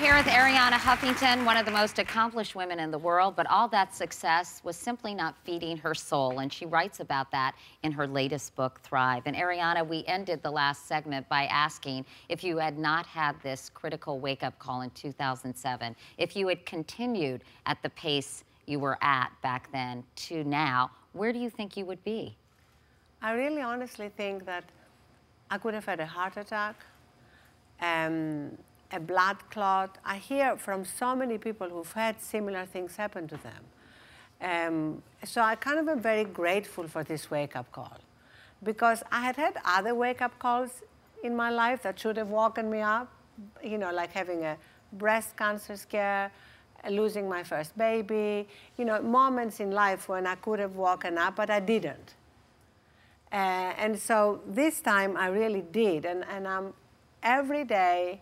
here with Arianna Huffington, one of the most accomplished women in the world, but all that success was simply not feeding her soul, and she writes about that in her latest book, Thrive. And Arianna, we ended the last segment by asking if you had not had this critical wake-up call in 2007, if you had continued at the pace you were at back then to now, where do you think you would be? I really honestly think that I could have had a heart attack, a blood clot. I hear from so many people who've had similar things happen to them. So I kind of am very grateful for this wake-up call, because I had had other wake-up calls in my life that should have woken me up, you know, like having a breast cancer scare, losing my first baby, you know, moments in life when I could have woken up, but I didn't. And so this time I really did, and I'm every day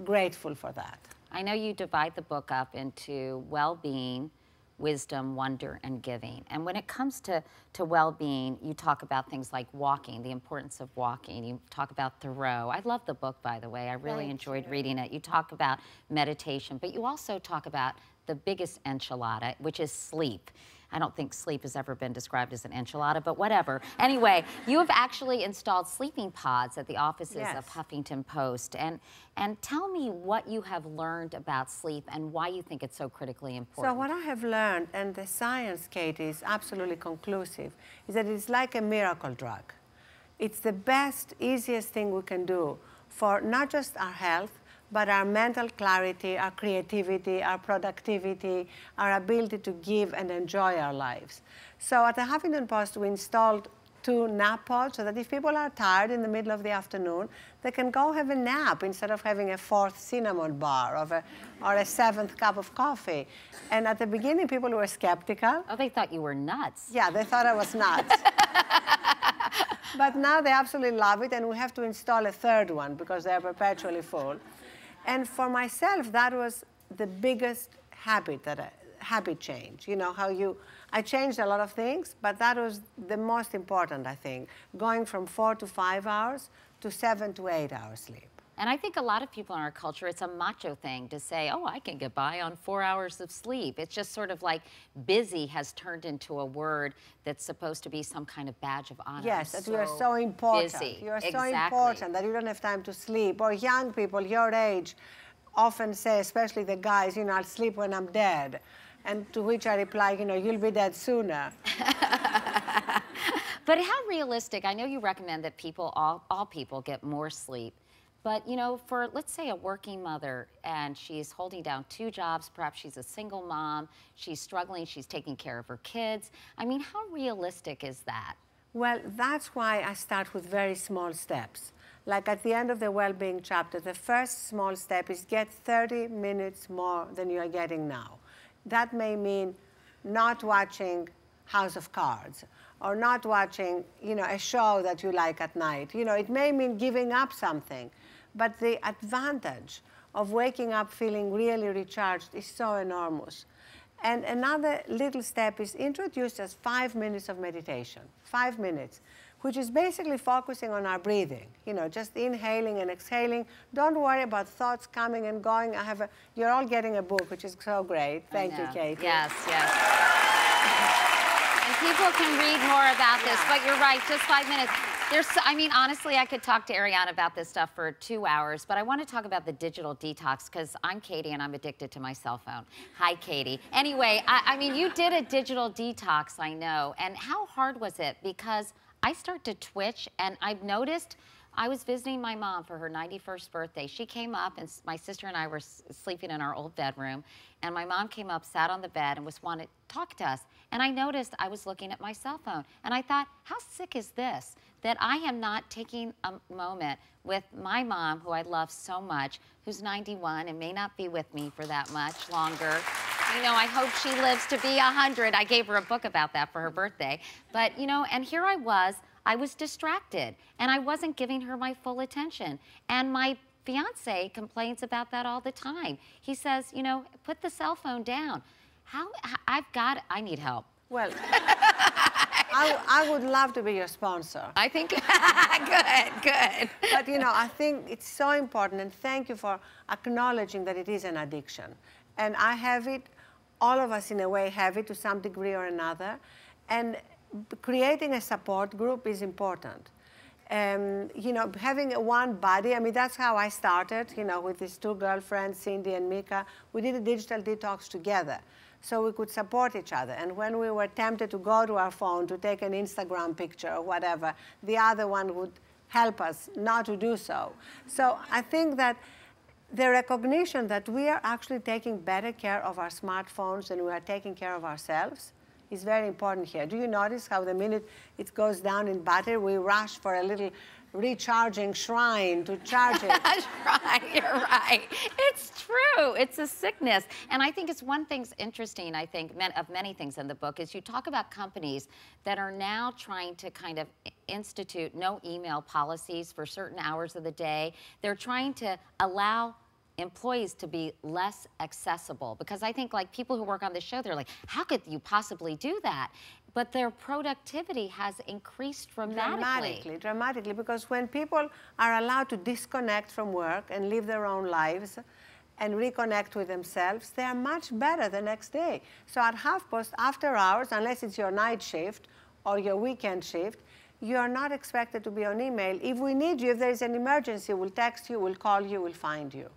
grateful for that. I know you divide the book up into well-being, wisdom, wonder, and giving. And when it comes to well-being, you talk about things like walking, the importance of walking. You talk about Thoreau. I love the book, by the way. I really enjoyed reading it. You talk about meditation, but you also talk about the biggest enchilada, which is sleep. I don't think sleep has ever been described as an enchilada, but whatever. Anyway, you have actually installed sleeping pods at the offices of Huffington Post. And tell me what you have learned about sleep and why you think it's so critically important. So what I have learned, and the science, Katie, is absolutely conclusive, is that it's like a miracle drug. It's the best, easiest thing we can do for not just our health, but our mental clarity, our creativity, our productivity, our ability to give and enjoy our lives. So at the Huffington Post, we installed 2 nap pods so that if people are tired in the middle of the afternoon, they can go have a nap instead of having a 4th cinnamon bar or a 7th cup of coffee. And at the beginning, people were skeptical. Oh, they thought you were nuts. Yeah, they thought I was nuts. But now they absolutely love it, and we have to install a 3rd one because they're perpetually full. And for myself, that was the biggest habit change. You know, I changed a lot of things, but that was the most important, I think, going from 4 to 5 hours to 7 to 8 hours sleep. And I think a lot of people in our culture, it's a macho thing to say, oh, I can get by on 4 hours of sleep. It's just sort of like busy has turned into a word that's supposed to be some kind of badge of honor. Yes, that you are so important. Busy. You are so important that you don't have time to sleep. Or young people your age often say, especially the guys, you know, I'll sleep when I'm dead. And to which I reply, you know, you'll be dead sooner. But how realistic, I know you recommend that people, all people get more sleep. But, you know, for, let's say, a working mother, and she's holding down 2 jobs, perhaps she's a single mom, she's struggling, she's taking care of her kids. I mean, how realistic is that? Well, that's why I start with very small steps. Like at the end of the well-being chapter, the first small step is get 30 minutes more than you are getting now. That may mean not watching House of Cards, or not watching, you know, a show that you like at night. You know, it may mean giving up something. But the advantage of waking up feeling really recharged is so enormous. And another little step is introduce just 5 minutes of meditation, 5 minutes, which is basically focusing on our breathing, you know, just inhaling and exhaling. Don't worry about thoughts coming and going. You're all getting a book, which is so great. Thank you, Katie. Yes, yes. And people can read more about this, but you're right, just 5 minutes. I mean, honestly, I could talk to Arianna about this stuff for 2 hours, but I want to talk about the digital detox because I'm Katie and I'm addicted to my cell phone. Hi, Katie. Anyway, I mean, you did a digital detox, I know, and how hard was it? Because I start to twitch, and I've noticed I was visiting my mom for her 91st birthday. She came up, and my sister and I were sleeping in our old bedroom, and my mom came up, sat on the bed, and wanted to talk to us. And I noticed I was looking at my cell phone, and I thought, how sick is this, that I am not taking a moment with my mom, who I love so much, who's 91 and may not be with me for that much longer. You know, I hope she lives to be 100. I gave her a book about that for her birthday. But, you know, and here I was distracted, and I wasn't giving her my full attention. And my fiance complains about that all the time. He says, you know, put the cell phone down. I need help. Well, I would love to be your sponsor. I think, good. But, you know, I think it's so important, and thank you for acknowledging that it is an addiction. And I have it, all of us in a way have it to some degree or another, and creating a support group is important. You know, having one buddy, I mean, that's how I started, you know, with these two girlfriends, Cindy and Mika. We did a digital detox together, so we could support each other. And when we were tempted to go to our phone to take an Instagram picture or whatever, the other one would help us not to do so. So I think that the recognition that we are actually taking better care of our smartphones than we are taking care of ourselves is very important here. Do you notice how the minute it goes down in battery, we rush for a little recharging shrine to charge it? Right, you're right. It's true. It's a sickness. And I think it's one thing's interesting, I think, of many things in the book, is you talk about companies that are now trying to kind of institute no email policies for certain hours of the day. They're trying to allow employees to be less accessible, because I think, like, people who work on the show, they're like, how could you possibly do that? But their productivity has increased dramatically. Dramatically, because when people are allowed to disconnect from work and live their own lives and reconnect with themselves, they are much better the next day. So at HuffPost, after hours, unless it's your night shift or your weekend shift, you are not expected to be on email. If we need you, if there is an emergency, we'll text you, we'll call you, we'll find you.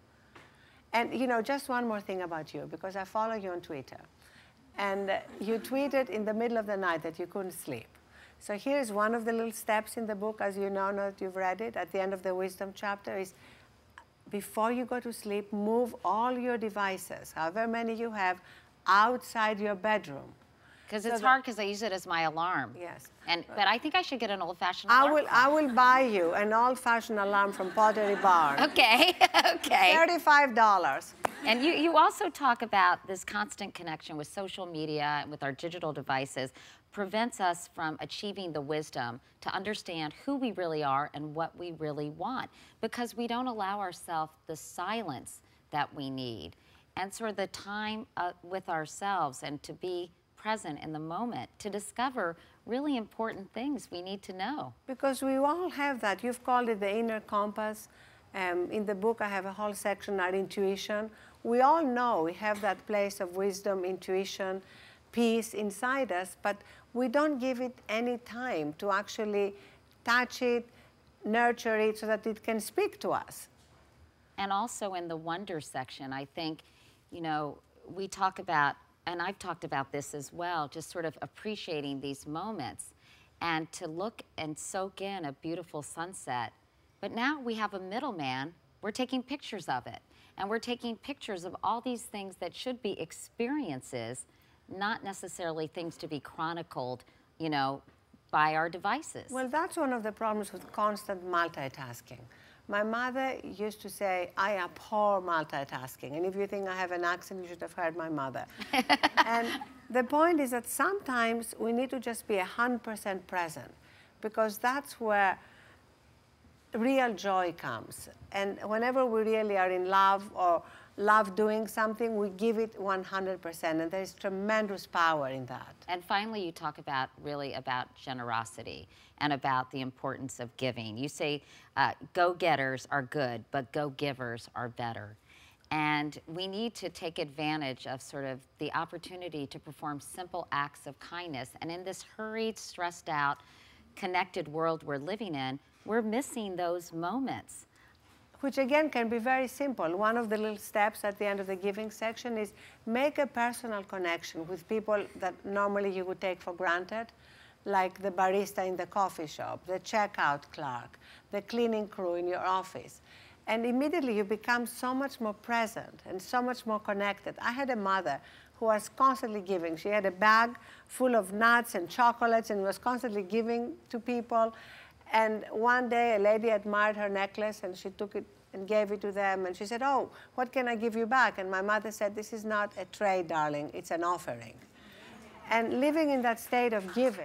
And, you know, just one more thing about you, because I follow you on Twitter. And you tweeted in the middle of the night that you couldn't sleep. So here's one of the little steps in the book, as you know that you've read it, at the end of the wisdom chapter, is before you go to sleep, move all your devices, however many you have, outside your bedroom. Because it's hard, because I use it as my alarm. Yes. But I think I should get an old-fashioned alarm. I will buy you an old-fashioned alarm from Pottery Barn. Okay, okay. $35. And you also talk about this constant connection with social media and with our digital devices prevents us from achieving the wisdom to understand who we really are and what we really want, because we don't allow ourselves the silence that we need and sort of the time with ourselves, and to be present in the moment to discover really important things we need to know. Because we all have that. You've called it the inner compass. In the book, I have a whole section on intuition. We all know we have that place of wisdom, intuition, peace inside us, but we don't give it any time to actually touch it, nurture it, so that it can speak to us. And also in the wonder section, I think, you know, we talk about, and I've talked about this as well, just sort of appreciating these moments and to look and soak in a beautiful sunset. But now we have a middleman. We're taking pictures of it. And we're taking pictures of all these things that should be experiences, not necessarily things to be chronicled, you know, by our devices. Well, that's one of the problems with constant multitasking. My mother used to say, I abhor multitasking. And if you think I have an accent, you should have heard my mother. And the point is that sometimes we need to just be 100% present, because that's where real joy comes. And whenever we really are in love or love doing something, we give it 100%, and there's tremendous power in that. And finally, you talk about really about generosity and about the importance of giving. You say go-getters are good, but go-givers are better. And we need to take advantage of sort of the opportunity to perform simple acts of kindness. And in this hurried, stressed out, connected world we're living in, we're missing those moments. Which again can be very simple. One of the little steps at the end of the giving section is make a personal connection with people that normally you would take for granted, like the barista in the coffee shop, the checkout clerk, the cleaning crew in your office. And immediately you become so much more present and so much more connected. I had a mother who was constantly giving. She had a bag full of nuts and chocolates and was constantly giving to people. And one day, a lady admired her necklace, and she took it and gave it to them. And she said, oh, what can I give you back? And my mother said, this is not a trade, darling. It's an offering. And living in that state of giving.